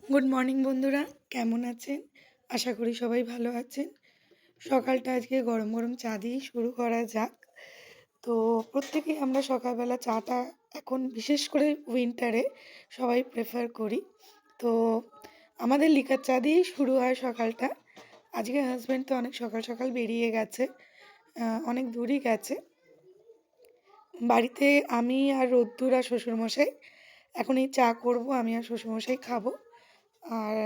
Good morning বন্ধুরা, কেমন আছেন? আশা করি সবাই ভালো আছেন। সকালটা আজকে গরম গরম চা দিয়েই শুরু করা যাক। তো প্রত্যেকেই আমরা সকালবেলা চাটা এখন বিশেষ করে উইন্টারে সবাই প্রেফার করি। তো আমাদের লিকার চা দিয়েই শুরু হয় সকালটা। আজকে হাজব্যান্ড তো অনেক সকাল সকাল বেরিয়ে গেছে, অনেক দূরই গেছে। বাড়িতে আমি আর রোদ্দুর আর শ্বশুরমশাই এখন এই চা করব, আমি আর শ্বশুরমশাই খাবো। আর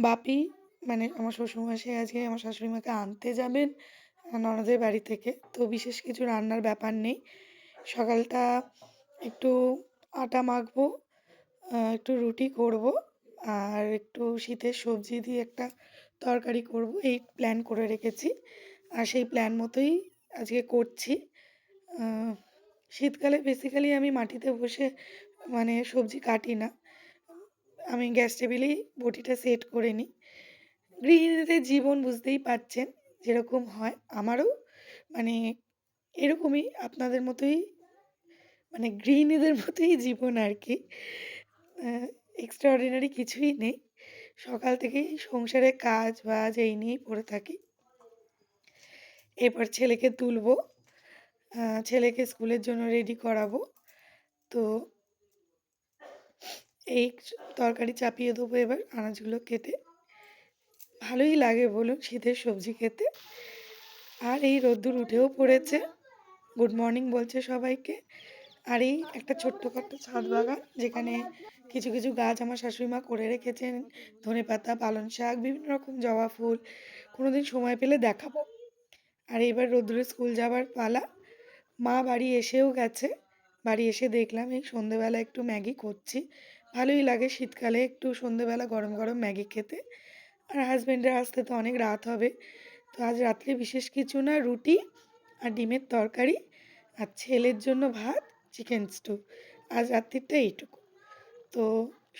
বাপি মানে আমার শ্বশুরমশাই আজকে আমার শাশুড়ি মাকে আনতে যাবেন ননদের বাড়ি থেকে। তো বিশেষ কিছু রান্নার ব্যাপার নেই। সকালটা একটু আটা মাখবো, একটু রুটি করব, আর একটু শীতের সবজি দিয়ে একটা তরকারি করব, এই প্ল্যান করে রেখেছি। আর সেই প্ল্যান মতোই আজকে করছি। আহ, শীতকালে বেসিক্যালি আমি মাটিতে বসে মানে সবজি কাটি না, আমি গ্যাস টেবিলেই বটিটা সেট করে নিই। গৃহিণীদের জীবন বুঝতেই পারছেন যেরকম হয়, আমারও মানে এরকমই আপনাদের মতোই, মানে গৃহিণীদের মতোই জীবন আর কি। এক্সট্রাঅর্ডিনারি কিছুই নেই। সকাল থেকেই সংসারে কাজ বাজ এই নিয়েই পড়ে থাকি। এরপর ছেলেকে তুলবো, ছেলেকে স্কুলের জন্য রেডি করাবো। তো এই তরকারি চাপিয়ে দেবো এবার আনাজগুলো কেটে। ভালোই লাগে বলুন শীতের সবজি খেতে। আর এই রোদ্দুর উঠেও পড়েছে, গুড মর্নিং বলছে সবাইকে। আর এই একটা ছোট্টখাট্ট ছাদ বাগান, যেখানে কিছু কিছু গাছ আমার শাশুড়ি মা করে রেখেছেন, ধনেপাতা, পালং শাক, বিভিন্ন রকম জবা ফুল। কোনোদিন সময় পেলে দেখাবো। আর এবার রোদ্দুরে স্কুল যাবার পালা। মা বাড়ি এসেও গেছে। বাড়ি এসে দেখলাম এই সন্ধেবেলা একটু ম্যাগি করছি। ভালোই লাগে শীতকালে একটু সন্ধেবেলা গরম গরম ম্যাগি খেতে। আর হাজব্যান্ডের আসতে তো অনেক রাত হবে। তো আজ রাত্রে বিশেষ কিছু না, রুটি আর ডিমের তরকারি, আর ছেলের জন্য ভাত, চিকেন স্টু। আজ রাত্রিটা এইটুকু। তো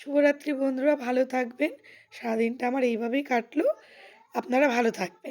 শুভরাত্রি বন্ধুরা, ভালো থাকবেন। সারাদিনটা আমার এইভাবেই কাটলো। আপনারা ভালো থাকবেন।